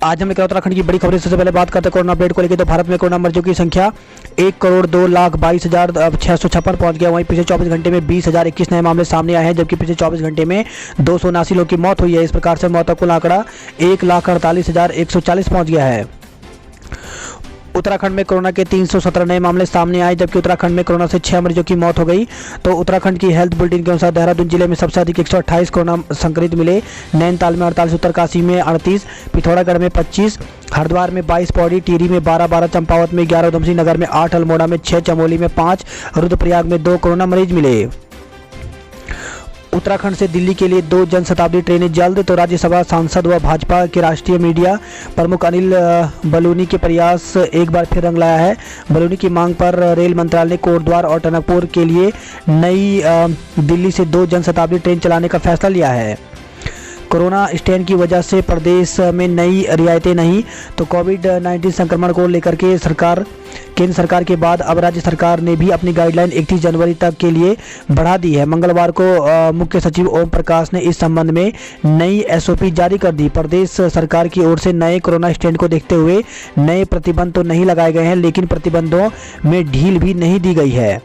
आज हम उत्तराखंड की बड़ी खबरें। सबसे पहले बात करते हैं कोरोना अपडेट को लेकर। तो भारत में कोरोना मरीजों की संख्या 1,02,22,656 पहुंच गया। वहीं पिछले 24 घंटे में 20,021 नए मामले सामने आए हैं, जबकि पिछले 24 घंटे में 279 लोगों की मौत हुई है। इस प्रकार से मौत का कुल आंकड़ा 1,48,140 पहुंच गया है। उत्तराखंड में कोरोना के 317 नए मामले सामने आए, जबकि उत्तराखंड में कोरोना से 6 मरीजों की मौत हो गई। तो उत्तराखंड की हेल्थ बुलेटिन के अनुसार देहरादून जिले में सबसे अधिक 128 कोरोना संक्रमित मिले। नैनीताल में 48, उत्तरकाशी में 38, पिथौरागढ़ में 25, हरिद्वार में 22, पौड़ी टिहरी में 12, चंपावत में 11, उधमसिंह नगर में 8, अल्मोड़ा में 6, चमोली में 5, रुद्रप्रयाग में 2 कोरोना मरीज मिले। उत्तराखंड से दिल्ली के लिए 2 जनशताब्दी ट्रेनें जल्द। तो राज्यसभा सांसद व भाजपा के राष्ट्रीय मीडिया प्रमुख अनिल बलूनी के प्रयास एक बार फिर रंग लाया है। बलूनी की मांग पर रेल मंत्रालय ने कोटद्वार और टनकपुर के लिए नई दिल्ली से 2 जनशताब्दी ट्रेन चलाने का फैसला लिया है। कोरोना स्ट्रेन की वजह से प्रदेश में नई रियायतें नहीं। तो कोविड-19 संक्रमण को लेकर के केंद्र सरकार के बाद अब राज्य सरकार ने भी अपनी गाइडलाइन 31 जनवरी तक के लिए बढ़ा दी है। मंगलवार को मुख्य सचिव ओम प्रकाश ने इस संबंध में नई एसओपी जारी कर दी। प्रदेश सरकार की ओर से नए कोरोना स्ट्रेन को देखते हुए नए प्रतिबंध तो नहीं लगाए गए हैं, लेकिन प्रतिबंधों में ढील भी नहीं दी गई है।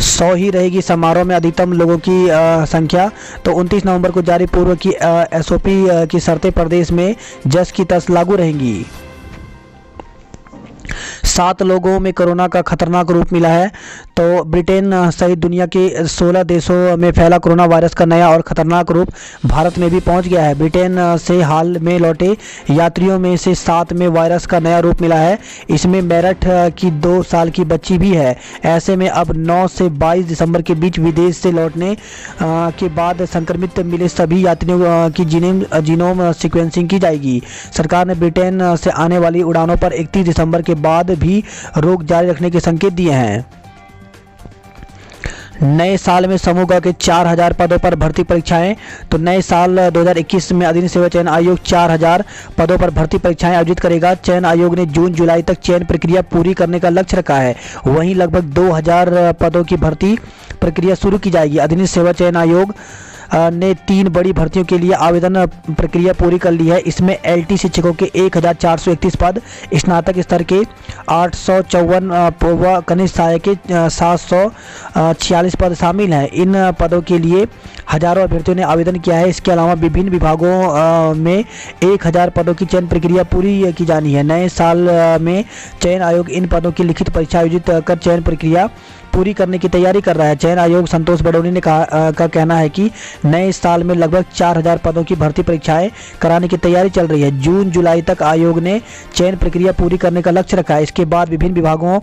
100 ही रहेगी समारोह में अधिकतम लोगों की संख्या। तो 29 नवंबर को जारी पूर्व की एसओपी की शर्तें प्रदेश में जस की तस लागू रहेंगी। 7 लोगों में कोरोना का खतरनाक रूप मिला है। तो ब्रिटेन सहित दुनिया के 16 देशों में फैला कोरोना वायरस का नया और खतरनाक रूप भारत में भी पहुंच गया है। ब्रिटेन से हाल में लौटे यात्रियों में से 7 में वायरस का नया रूप मिला है। इसमें मेरठ की 2 साल की बच्ची भी है। ऐसे में अब 9 से 22 दिसंबर के बीच विदेश से लौटने के बाद संक्रमित मिले सभी यात्रियों की जीनोम सीक्वेंसिंग की जाएगी। सरकार ने ब्रिटेन से आने वाली उड़ानों पर 31 दिसंबर के बाद भी रोक जारी रखने के संकेत दिए हैं। नए साल में समूह ग के 4000 पदों पर भर्ती परीक्षाएं। तो नए साल 2021 में अधीन सेवा चयन आयोग 4000 पदों पर भर्ती परीक्षाएं आयोजित करेगा। चयन आयोग ने जून जुलाई तक चयन प्रक्रिया पूरी करने का लक्ष्य रखा है। वहीं लगभग 2000 पदों की भर्ती प्रक्रिया शुरू की जाएगी। अधीन सेवा चयन आयोग ने 3 बड़ी भर्तियों के लिए आवेदन प्रक्रिया पूरी कर ली है। इसमें एलटी शिक्षकों के 1431 पद, स्नातक स्तर के 854 व कनिष्ठ सहायक के 746 पद शामिल हैं। इन पदों के लिए हजारों अभ्यर्थियों ने आवेदन किया है। इसके अलावा विभिन्न विभागों में 1000 पदों की चयन प्रक्रिया पूरी की जानी है। नए साल में चयन आयोग इन पदों की लिखित परीक्षा आयोजित कर चयन प्रक्रिया पूरी करने की तैयारी कर रहा है। चयन आयोग संतोष बडोनी ने का कहना है कि नए साल में लगभग 4000 पदों की भर्ती परीक्षाएं कराने की तैयारी चल रही है। जून जुलाई तक आयोग ने चयन प्रक्रिया पूरी करने का लक्ष्य रखा है। इसके बाद विभिन्न विभागों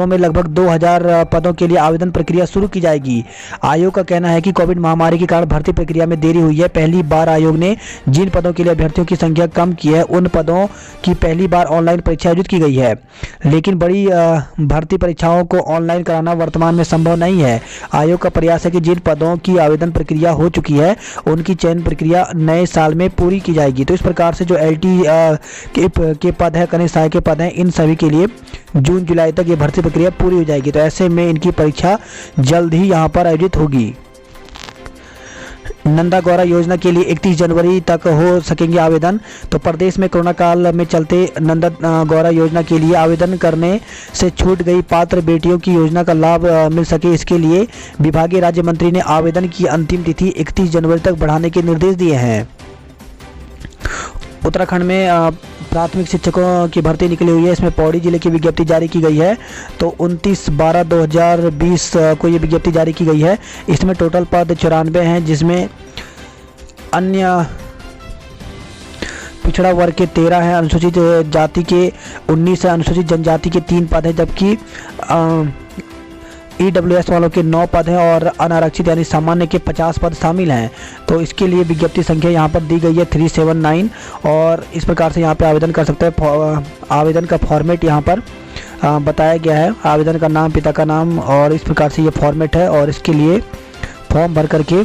में लगभग 2000 पदों के लिए आवेदन प्रक्रिया शुरू की जाएगी। आयोग का कहना है कि कोविड महामारी के कारण भर्ती प्रक्रिया में देरी हुई है। पहली बार आयोग ने जिन पदों के लिए अभ्यर्थियों की संख्या कम की है, उन पदों की पहली बार ऑनलाइन परीक्षा आयोजित की गई है, लेकिन बड़ी भर्ती परीक्षाओं को ऑनलाइन कराना वर्तमान में संभव नहीं है। आयोग का प्रयास है कि जिन पदों की आवेदन प्रक्रिया हो चुकी है, उनकी चयन प्रक्रिया नए साल में पूरी की जाएगी। तो इस प्रकार से जो एलटी के पद है, कनिष्ठ सहायक के पद हैं, इन सभी के लिए जून जुलाई तक ये भर्ती प्रक्रिया पूरी हो जाएगी। तो ऐसे में इनकी परीक्षा जल्द ही यहाँ पर आयोजित होगी। नंदा गौरा योजना के लिए 31 जनवरी तक हो सकेंगे आवेदन। तो प्रदेश में कोरोना काल में चलते नंदा गौरा योजना के लिए आवेदन करने से छूट गई पात्र बेटियों की योजना का लाभ मिल सके, इसके लिए विभागीय राज्य मंत्री ने आवेदन की अंतिम तिथि 31 जनवरी तक बढ़ाने के निर्देश दिए हैं। उत्तराखंड में प्राथमिक शिक्षकों की भर्ती निकली हुई है। इसमें पौड़ी जिले की विज्ञप्ति जारी की गई है। तो 29/12/2020 को ये विज्ञप्ति जारी की गई है। इसमें टोटल पद 94 हैं, जिसमें अन्य पिछड़ा वर्ग के 13 हैं, अनुसूचित जाति के 19 है, अनुसूचित जनजाति के 3 पद हैं, जबकि ईडब्ल्यूएस वालों के 9 पद हैं और अनारक्षित यानी सामान्य के 50 पद शामिल हैं। तो इसके लिए विज्ञप्ति संख्या यहाँ पर दी गई है 379 और इस प्रकार से यहाँ पे आवेदन कर सकते हैं। आवेदन का फॉर्मेट यहाँ पर बताया गया है, आवेदन का नाम, पिता का नाम, और इस प्रकार से ये फॉर्मेट है। और इसके लिए फॉर्म भर करके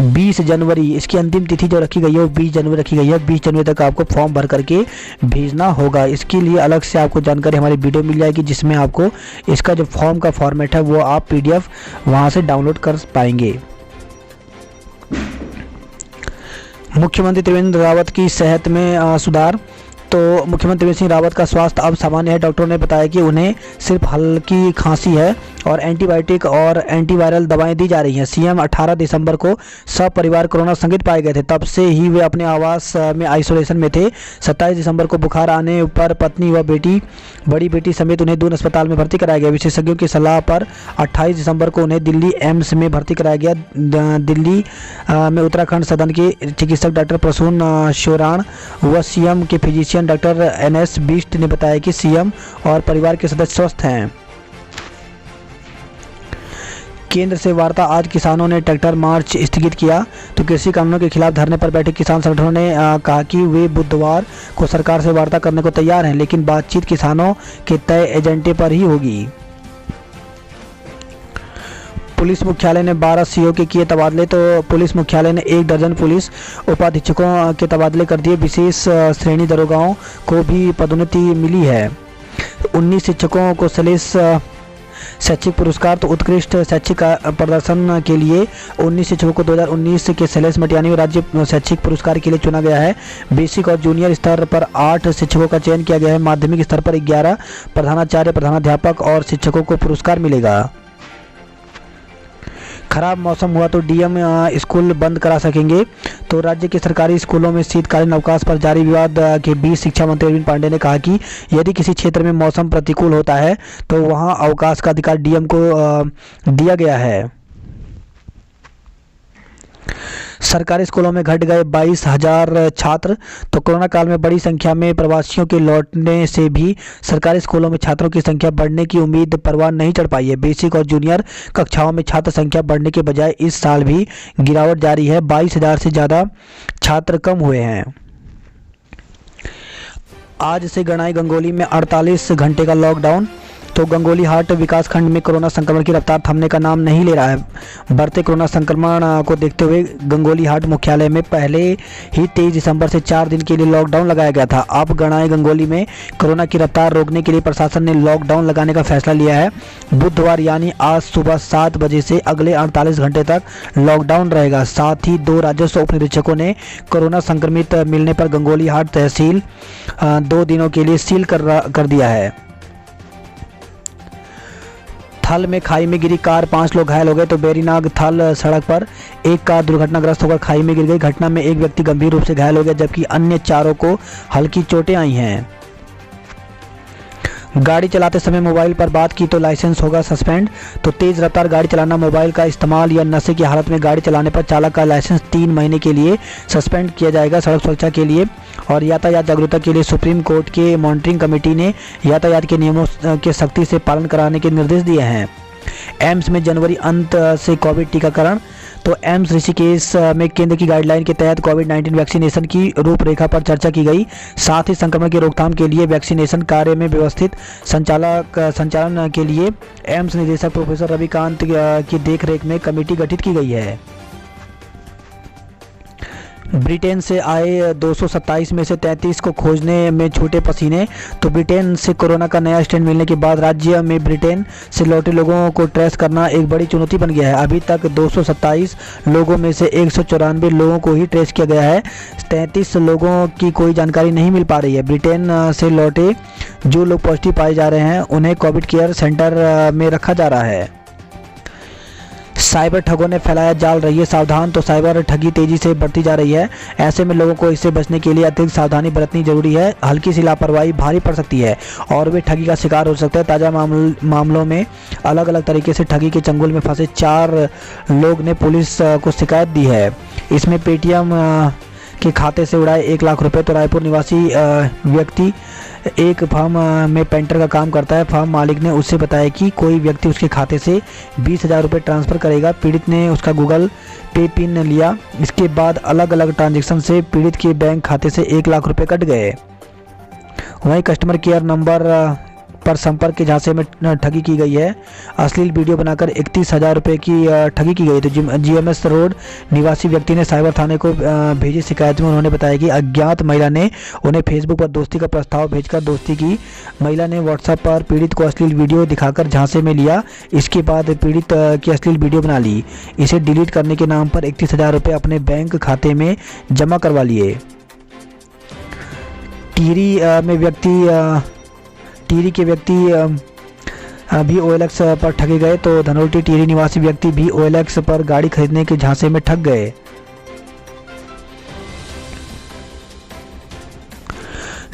20 जनवरी इसकी अंतिम तिथि जो रखी गई है वो 20 जनवरी रखी गई है। 20 जनवरी तक आपको फॉर्म भर करके भेजना होगा। इसके लिए अलग से आपको जानकारी हमारी वीडियो मिल जाएगी, जिसमें आपको इसका जो फॉर्म का फॉर्मेट है वो आप PDF वहाँ से डाउनलोड कर पाएंगे। मुख्यमंत्री त्रिवेंद्र रावत की सेहत में सुधार। तो मुख्यमंत्री त्रिवेंद्र सिंह रावत का स्वास्थ्य अब सामान्य है। डॉक्टरों ने बताया कि उन्हें सिर्फ हल्की खांसी है और एंटीबायोटिक और एंटीवायरल दवाएं दी जा रही हैं। सीएम 18 दिसंबर को सपरिवार कोरोना संक्रमित पाए गए थे, तब से ही वे अपने आवास में आइसोलेशन में थे। 27 दिसंबर को बुखार आने पर पत्नी व बड़ी बेटी समेत उन्हें दून अस्पताल में भर्ती कराया गया। विशेषज्ञों की सलाह पर 28 दिसंबर को उन्हें दिल्ली एम्स में भर्ती कराया गया। दिल्ली में उत्तराखंड सदन के चिकित्सक डॉक्टर प्रसून शोराण व सीएम के फिजिशियन डॉक्टर NS बिष्ट ने बताया कि सीएम और परिवार के सदस्य स्वस्थ हैं। केंद्र से वार्ता। आज किसानों ने ट्रैक्टर मार्च स्थगित किया। तो कृषि कानूनों के खिलाफ धरने पर बैठे किसान संगठनों ने कहा कि वे बुधवार को सरकार से वार्ता करने को तैयार हैं, लेकिन बातचीत किसानों के तय एजेंडे पर ही होगी। पुलिस मुख्यालय ने 12 CO के किए तबादले। तो पुलिस मुख्यालय ने 1 दर्जन पुलिस उपाधीक्षकों के तबादले कर दिए। विशेष श्रेणी दरोगाओं को भी पदोन्नति मिली है। 19 शिक्षकों को शैक्षिक पुरस्कार। तो उत्कृष्ट शैक्षिक प्रदर्शन के लिए 19 शिक्षकों को 2019 के शैलेश मटियानी राज्य शैक्षिक पुरस्कार के लिए चुना गया है। बेसिक और जूनियर स्तर पर 8 शिक्षकों का चयन किया गया है। माध्यमिक स्तर पर 11 प्रधानाचार्य, प्रधानाध्यापक और शिक्षकों को पुरस्कार मिलेगा। खराब मौसम हुआ तो डीएम स्कूल बंद करा सकेंगे। तो राज्य के सरकारी स्कूलों में शीतकालीन अवकाश पर जारी विवाद के बीच शिक्षा मंत्री अरविंद पांडे ने कहा कि यदि किसी क्षेत्र में मौसम प्रतिकूल होता है तो वहां अवकाश का अधिकार डीएम को दिया गया है। सरकारी स्कूलों में घट गए 22,000 छात्र। तो कोरोना काल में बड़ी संख्या में प्रवासियों के लौटने से भी सरकारी स्कूलों में छात्रों की संख्या बढ़ने की उम्मीद परवान नहीं चढ़ पाई है। बेसिक और जूनियर कक्षाओं में छात्र संख्या बढ़ने के बजाय इस साल भी गिरावट जारी है। 22,000 से ज़्यादा छात्र कम हुए हैं। आज से गणाई गंगोली में 48 घंटे का लॉकडाउन। तो गंगोली हाट विकास खंड में कोरोना संक्रमण की रफ्तार थमने का नाम नहीं ले रहा है। बढ़ते कोरोना संक्रमण को देखते हुए गंगोली हाट मुख्यालय में पहले ही 23 दिसंबर से 4 दिन के लिए लॉकडाउन लगाया गया था। अब गणाई गंगोली में कोरोना की रफ्तार रोकने के लिए प्रशासन ने लॉकडाउन लगाने का फैसला लिया है। बुधवार यानी आज सुबह 7 बजे से अगले 48 घंटे तक लॉकडाउन रहेगा। साथ ही 2 राजस्व उप निरीक्षकों ने कोरोना संक्रमित मिलने पर गंगोली हाट तहसील 2 दिनों के लिए सील कर दिया है। थल में खाई में गिरी कार, 5 लोग घायल हो गए। तो बेरीनाग थल सड़क पर एक कार दुर्घटनाग्रस्त होकर खाई में गिर गई। घटना में एक व्यक्ति गंभीर रूप से घायल हो गया, जबकि अन्य 4 को हल्की चोटें आई हैं। गाड़ी चलाते समय मोबाइल पर बात की तो लाइसेंस होगा सस्पेंड। तो तेज रफ्तार गाड़ी चलाना, मोबाइल का इस्तेमाल या नशे की हालत में गाड़ी चलाने पर चालक का लाइसेंस 3 महीने के लिए सस्पेंड किया जाएगा। सड़क सुरक्षा के लिए और यातायात जागरूकता के लिए सुप्रीम कोर्ट के मॉनिटरिंग कमेटी ने यातायात के नियमों के सख्ती से पालन कराने के निर्देश दिए हैं। एम्स में जनवरी अंत से कोविड टीकाकरण। तो एम्स ऋषिकेश में केंद्र की गाइडलाइन के तहत कोविड-19 वैक्सीनेशन की रूपरेखा पर चर्चा की गई। साथ ही संक्रमण की रोकथाम के लिए वैक्सीनेशन कार्य में व्यवस्थित संचालन के लिए एम्स निदेशक प्रोफेसर रविकांत की देखरेख में कमेटी गठित की गई है। ब्रिटेन से आए 227 में से 33 को खोजने में छूटे पसीने। तो ब्रिटेन से कोरोना का नया स्ट्रेन मिलने के बाद राज्य में ब्रिटेन से लौटे लोगों को ट्रेस करना एक बड़ी चुनौती बन गया है। अभी तक 227 लोगों में से 194 लोगों को ही ट्रेस किया गया है। 33 लोगों की कोई जानकारी नहीं मिल पा रही है। ब्रिटेन से लौटे जो लोग पॉजिटिव पाए जा रहे हैं उन्हें कोविड केयर सेंटर में रखा जा रहा है। साइबर ठगों ने फैलाया जाल, रहिए सावधान। तो साइबर ठगी तेजी से बढ़ती जा रही है। ऐसे में लोगों को इससे बचने के लिए अतिरिक्त सावधानी बरतनी जरूरी है। हल्की सी लापरवाही भारी पड़ सकती है और वे ठगी का शिकार हो सकते हैं। ताज़ा मामलों में अलग अलग तरीके से ठगी के चंगुल में फंसे 4 लोग ने पुलिस को शिकायत दी है। इसमें पेटीएम के खाते से उड़ाए 1 लाख रुपए। तो रायपुर निवासी व्यक्ति एक फर्म में पेंटर का काम करता है। फर्म मालिक ने उससे बताया कि कोई व्यक्ति उसके खाते से 20,000 रुपये ट्रांसफ़र करेगा। पीड़ित ने उसका गूगल पे पिन लिया। इसके बाद अलग अलग ट्रांजैक्शन से पीड़ित के बैंक खाते से 1 लाख रुपये कट गए। वहीं कस्टमर केयर नंबर पर संपर्क के झांसे में ठगी की गई है। अश्लील वीडियो बनाकर 31,000 रुपये की ठगी की गई। तो GMS रोड निवासी व्यक्ति ने साइबर थाने को भेजी शिकायत में उन्होंने बताया कि अज्ञात महिला ने उन्हें फेसबुक पर दोस्ती का प्रस्ताव भेजकर दोस्ती की। महिला ने व्हाट्सएप पर पीड़ित को अश्लील वीडियो दिखाकर झांसे में लिया। इसके बाद पीड़ित की अश्लील वीडियो बना ली। इसे डिलीट करने के नाम पर 31,000 रुपये अपने बैंक खाते में जमा करवा लिए। टिहरी के व्यक्ति भी OLX पर ठगे गए। तो धनोल्टी टिहरी निवासी व्यक्ति भी OLX पर गाड़ी खरीदने के झांसे में ठग गए।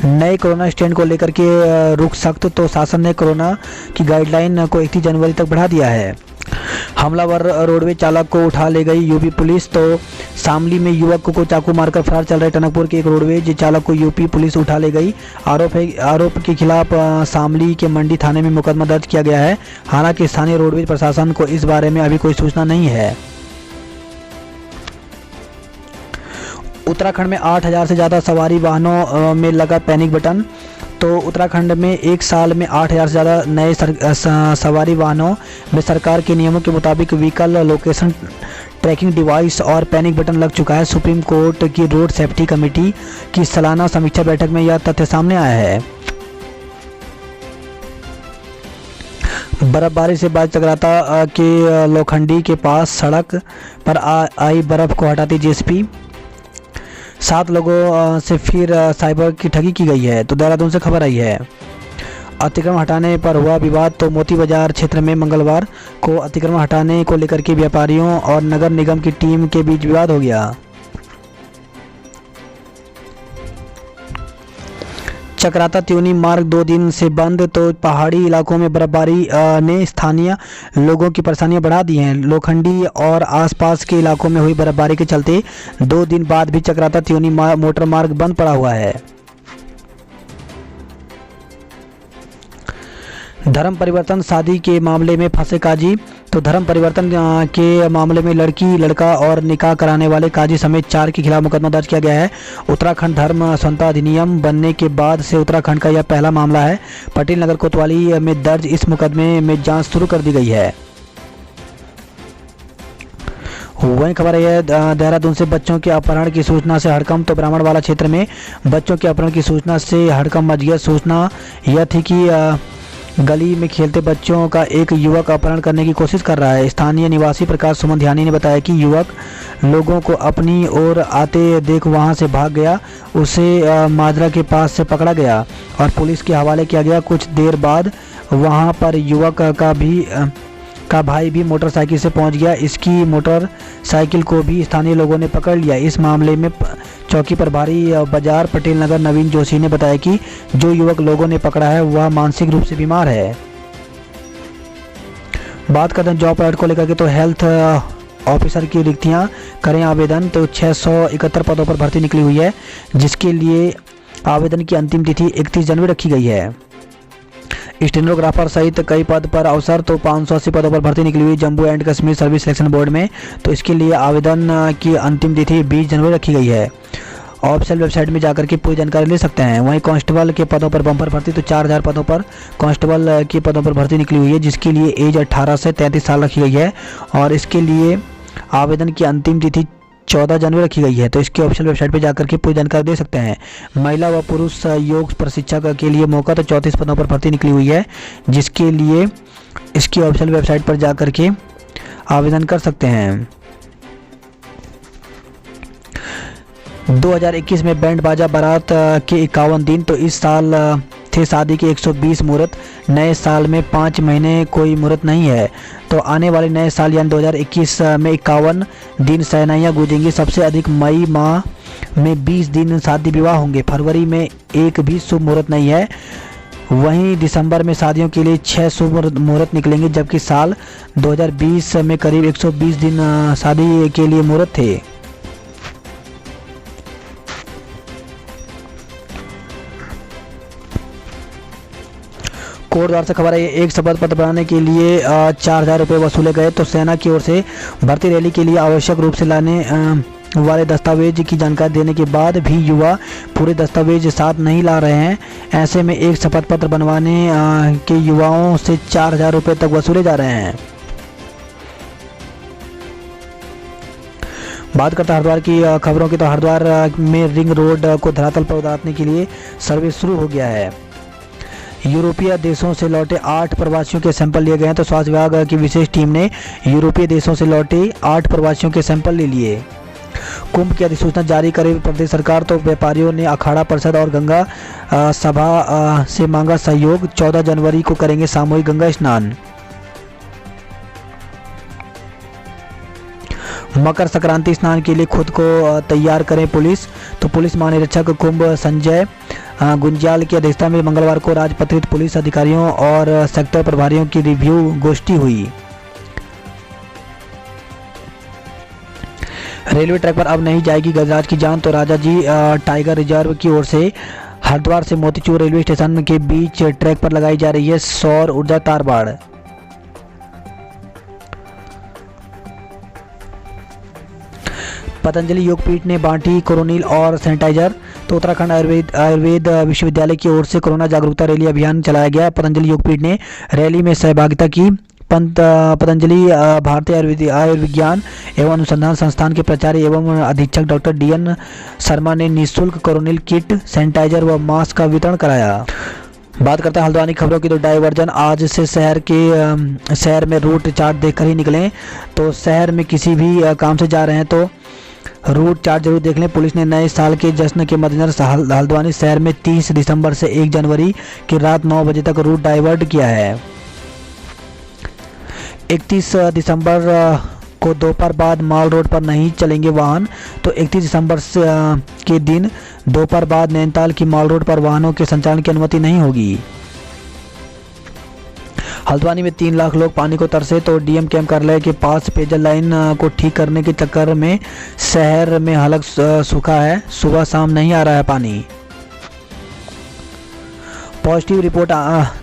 नए कोरोना स्ट्रेन को लेकर के रुख सख्त, तो शासन ने कोरोना की गाइडलाइन को 31 जनवरी तक बढ़ा दिया है। हमलावर रोडवेज चालक को उठा ले गई यूपी पुलिस। तो शामली में युवक को चाकू मारकर फरार चल रहे टनकपुर के एक रोडवेज चालक को यूपी पुलिस उठा ले गई। आरोप के खिलाफ शामली के मंडी थाने में मुकदमा दर्ज किया गया है। हालांकि स्थानीय रोडवेज प्रशासन को इस बारे में अभी कोई सूचना नहीं है। उत्तराखंड में 8,000 से ज़्यादा सवारी वाहनों में लगा पैनिक बटन। तो उत्तराखंड में एक साल में 8,000 से ज़्यादा नए सवारी वाहनों में सरकार के नियमों के मुताबिक व्हीकल लोकेशन ट्रैकिंग डिवाइस और पैनिक बटन लग चुका है। सुप्रीम कोर्ट की रोड सेफ्टी कमेटी की सालाना समीक्षा बैठक में यह तथ्य सामने आया है। बर्फबारी से बाइक चकराता के लोखंडी के पास सड़क पर आई बर्फ को हटाती JCB। 7 लोगों से फिर साइबर की ठगी की गई है। तो देहरादून से खबर आई है। अतिक्रमण हटाने पर हुआ विवाद। तो मोती बाजार क्षेत्र में मंगलवार को अतिक्रमण हटाने को लेकर के व्यापारियों और नगर निगम की टीम के बीच विवाद हो गया। चकराता त्यूनी मार्ग 2 दिन से बंद। तो पहाड़ी इलाकों में बर्फबारी ने स्थानीय लोगों की परेशानियां बढ़ा दी हैं। लोखंडी और आसपास के इलाकों में हुई बर्फबारी के चलते 2 दिन बाद भी चकराता त्यूनी मोटर मार्ग बंद पड़ा हुआ है। धर्म परिवर्तन शादी के मामले में फंसे काजी। तो धर्म परिवर्तन के मामले में लड़की लड़का और निकाह कराने वाले काजी समेत 4 के खिलाफ मुकदमा दर्ज किया गया है। उत्तराखंड धर्म संहिता अधिनियम बनने के बाद से उत्तराखंड का यह पहला मामला है। पटेल नगर कोतवाली में दर्ज इस मुकदमे में जांच शुरू कर दी गई है। वही खबर है देहरादून से बच्चों के अपहरण की सूचना से हड़कंप। तो ब्राह्मणवाला क्षेत्र में बच्चों के अपहरण की सूचना से हड़कंप मच गया। सूचना यह थी कि गली में खेलते बच्चों का एक युवक अपहरण करने की कोशिश कर रहा है। स्थानीय निवासी प्रकाश सुमन ध्यानी ने बताया कि युवक लोगों को अपनी ओर आते देख वहां से भाग गया। उसे माजरा के पास से पकड़ा गया और पुलिस के हवाले किया गया। कुछ देर बाद वहां पर युवक का भाई भी मोटरसाइकिल से पहुंच गया। इसकी मोटरसाइकिल को भी स्थानीय लोगों ने पकड़ लिया। इस मामले में चौकी प्रभारी बाजार पटेल नगर नवीन जोशी ने बताया कि जो युवक लोगों ने पकड़ा है वह मानसिक रूप से बीमार है। बात करते हैं जॉब अलर्ट को लेकर के। तो हेल्थ ऑफिसर की रिक्तियां करें आवेदन। तो 671 पदों पर भर्ती निकली हुई है, जिसके लिए आवेदन की अंतिम तिथि 31 जनवरी रखी गई है। स्टेनोग्राफर सहित कई पद पर अवसर। तो 580 पदों पर भर्ती निकली हुई Jammu and Kashmir service selection board में। तो इसके लिए आवेदन की अंतिम तिथि 20 जनवरी रखी गई है। ऑफिशियल वेबसाइट में जाकर के पूरी जानकारी ले सकते हैं। वहीं कांस्टेबल के पदों पर बम्पर भर्ती। तो 4000 पदों पर कांस्टेबल के पदों पर भर्ती निकली हुई है, जिसके लिए एज 18 से 33 साल रखी गई है और इसके लिए आवेदन की अंतिम तिथि 14 जनवरी रखी गई है। तो इसकी ऑफिशियल वेबसाइट पर जाकर के पूरी जानकारी दे सकते हैं। महिला व पुरुष योग प्रशिक्षक के लिए मौका। तो 34 पदों पर भर्ती निकली हुई है, जिसके लिए इसकी ऑफिशियल वेबसाइट पर जाकर के आवेदन कर सकते हैं। 2021 में बैंड बाजा बारात के 51 दिन। तो इस साल थे शादी के 120 मुहूर्त। नए साल में 5 महीने कोई मुहूर्त नहीं है। तो आने वाले नए साल यानी 2021 में 51 दिन शहनाइयाँ गूंजेंगी। सबसे अधिक मई माह में 20 दिन शादी विवाह होंगे। फरवरी में एक भी शुभ मुहूर्त नहीं है। वहीं दिसंबर में शादियों के लिए 6 शुभ मुहूर्त निकलेंगे, जबकि साल 2020 में करीब 120 दिन शादी के लिए मुहूर्त थे। कोर्ट द्वारा से खबर है, एक शपथ पत्र बनाने के लिए 4000 रुपये वसूले गए। तो सेना की ओर से भर्ती रैली के लिए आवश्यक रूप से लाने वाले दस्तावेज की जानकारी देने के बाद भी युवा पूरे दस्तावेज साथ नहीं ला रहे हैं। ऐसे में एक शपथ पत्र बनवाने के युवाओं से 4,000 रुपये तक वसूले जा रहे हैं। बात करते हैं हरिद्वार की खबरों की, तो हरिद्वार में रिंग रोड को धरातल पर उतारने के लिए सर्वे शुरू हो गया है। यूरोपीय देशों से लौटे 8 प्रवासियों के सैंपल लिए गए हैं। तो स्वास्थ्य विभाग की विशेष टीम ने यूरोपीय देशों से लौटे 8 प्रवासियों के सैंपल ले लिए। कुंभ की अधिसूचना जारी करे प्रदेश सरकार, तो व्यापारियों ने अखाड़ा परिषद और गंगा सभा से मांगा सहयोग। 14 जनवरी को करेंगे सामूहिक गंगा स्नान। मकर संक्रांति स्नान के लिए खुद को तैयार करें पुलिस। तो पुलिस महानिरीक्षक कुंभ संजय गुंजाल की अध्यक्षता में मंगलवार को राजपत्रित पुलिस अधिकारियों और सेक्टर प्रभारियों की रिव्यू गोष्ठी हुई। रेलवे ट्रैक पर अब नहीं जाएगी गजराज की जान। तो राजाजी टाइगर रिजर्व की ओर से हरिद्वार से मोतीचूर रेलवे स्टेशन के बीच ट्रैक पर लगाई जा रही है सौर ऊर्जा तार बाड़। पतंजलि योगपीठ ने बांटी कोरोनिल और सैनिटाइजर। तो उत्तराखंड आयुर्वेद विश्वविद्यालय की ओर से कोरोना जागरूकता रैली अभियान चलाया गया। पतंजलि योगपीठ ने रैली में सहभागिता की। पतंजलि भारतीय आयुर्विज्ञान एवं अनुसंधान संस्थान के प्राचार्य एवं अधीक्षक डॉक्टर DN शर्मा ने निःशुल्क कोरोनिल किट, सैनिटाइजर व मास्क का वितरण कराया। बात करते हैं हल्द्वानी खबरों की, तो डायवर्जन आज से शहर में रूट चार्ट देखकर ही निकलें। तो शहर में किसी भी काम से जा रहे हैं तो रूट चार्ट जरूर देख लें। पुलिस ने नए साल के जश्न के मद्देनजर हल्द्वानी शहर में 30 दिसंबर से 1 जनवरी की रात 9 बजे तक रूट डाइवर्ट किया है। 31 दिसंबर को दोपहर बाद माल रोड पर नहीं चलेंगे वाहन। तो 31 दिसंबर के दिन दोपहर बाद नैनीताल की माल रोड पर वाहनों के संचालन की अनुमति नहीं होगी। हल्द्वानी में 3 लाख लोग पानी को तरसे। तो DM कैंप कार्यालय के पास पेयजल लाइन को ठीक करने के चक्कर में शहर में हालत सूखा है। सुबह शाम नहीं आ रहा है पानी। पॉजिटिव रिपोर्ट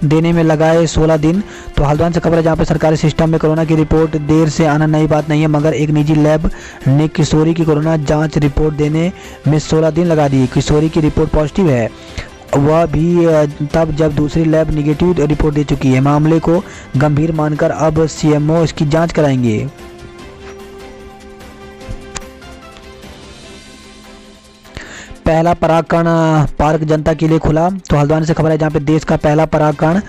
देने में लगाए 16 दिन। तो हल्द्वानी से खबर है जहाँ पे सरकारी सिस्टम में कोरोना की रिपोर्ट देर से आना नई बात नहीं है, मगर एक निजी लैब ने किशोरी की कोरोना जांच रिपोर्ट देने में 16 दिन लगा दिए। किशोरी की रिपोर्ट पॉजिटिव है, वह भी तब जब दूसरी लैब निगेटिव रिपोर्ट दे चुकी है। मामले को गंभीर मानकर अब CMO इसकी जांच कराएंगे। पहला परागकण पार्क जनता के लिए खुला। तो हल्द्वानी से खबर है जहाँ पे देश का पहला परागकण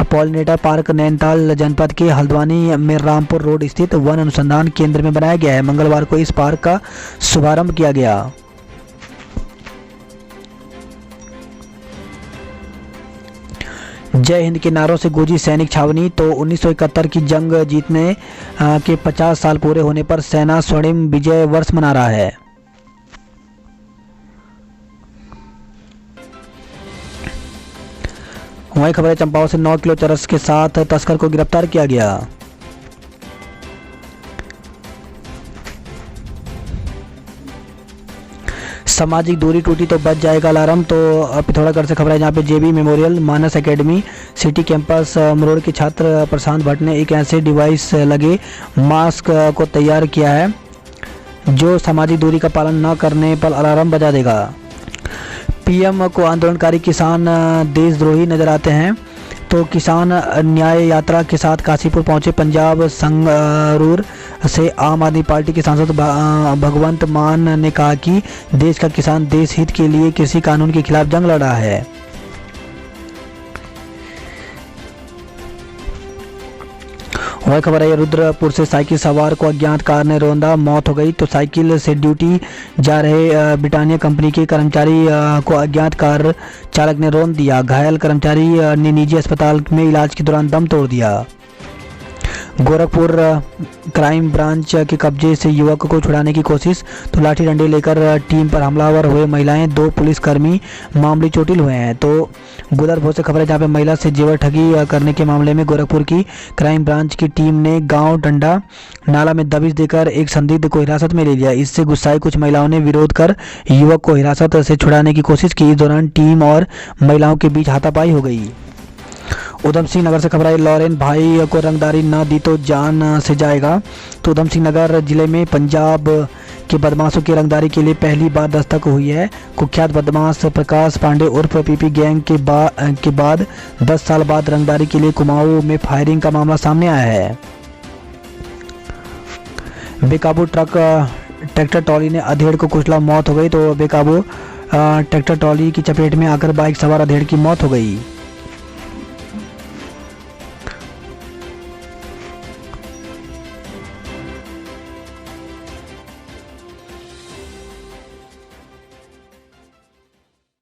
पॉलिनेटर पार्क नैनीताल जनपद के हल्द्वानी में रामपुर रोड स्थित वन अनुसंधान केंद्र में बनाया गया है। मंगलवार को इस पार्क का शुभारंभ किया गया। जय हिंद के नारों से गूंजी सैनिक छावनी। तो 1971 की जंग जीतने के 50 साल पूरे होने पर सेना स्वर्णिम विजय वर्ष मना रहा है। वहीं खबर है चंपावत से 9 किलो चरस के साथ तस्कर को गिरफ्तार किया गया। सामाजिक दूरी टूटी तो बच जाएगा अलार्म। तो पिथौरागढ़ से खबर है जहाँ पे JB मेमोरियल मानस एकेडमी सिटी कैंपस मुरौर के छात्र प्रशांत भट्ट ने एक ऐसे डिवाइस लगे मास्क को तैयार किया है जो सामाजिक दूरी का पालन न करने पर अलार्म बजा देगा। PM को आंदोलनकारी किसान देशद्रोही नजर आते हैं। तो किसान न्याय यात्रा के साथ काशीपुर पहुंचे पंजाब संगरूर से आम आदमी पार्टी के सांसद भगवंत मान ने कहा कि देश का किसान देश हित के लिए कृषि कानून के खिलाफ जंग लड़ रहा है। वह खबर है रुद्रपुर से साइकिल सवार को अज्ञात कार ने रौंदा, मौत हो गई। तो साइकिल से ड्यूटी जा रहे ब्रिटानिया कंपनी के कर्मचारी को अज्ञात कार चालक ने रौंद दिया। घायल कर्मचारी ने निजी अस्पताल में इलाज के दौरान दम तोड़ दिया। गोरखपुर क्राइम ब्रांच के कब्जे से युवक को छुड़ाने की कोशिश। तो लाठी डंडे लेकर टीम पर हमलावर हुए महिलाएं, 2 पुलिसकर्मी मामूली चोटिल हुए हैं। तो गुदरभोज से खबर है जहाँ पे महिला से जेवर ठगी करने के मामले में गोरखपुर की क्राइम ब्रांच की टीम ने गांव डंडा नाला में दबिश देकर एक संदिग्ध को हिरासत में ले लिया। इससे गुस्साई कुछ महिलाओं ने विरोध कर युवक को हिरासत से छुड़ाने की कोशिश की। इस दौरान टीम और महिलाओं के बीच हाथापाई हो गई। उधम सिंह नगर से खबर आई, लॉरेन भाई को रंगदारी न दी तो जान से जाएगा। तो उधम सिंह नगर जिले में पंजाब के बदमाशों की रंगदारी के लिए पहली बार दस्तक हुई है। कुख्यात बदमाश प्रकाश पांडे उर्फ पीपी गैंग के बाद 10 साल बाद रंगदारी के लिए कुमाऊं में फायरिंग का मामला सामने आया है। बेकाबू ट्रैक्टर ट्रॉली ने अधेड़ को कुचला, मौत हो गई। तो बेकाबू ट्रैक्टर ट्रॉली की चपेट में आकर बाइक सवार अधेड़ की मौत हो गई।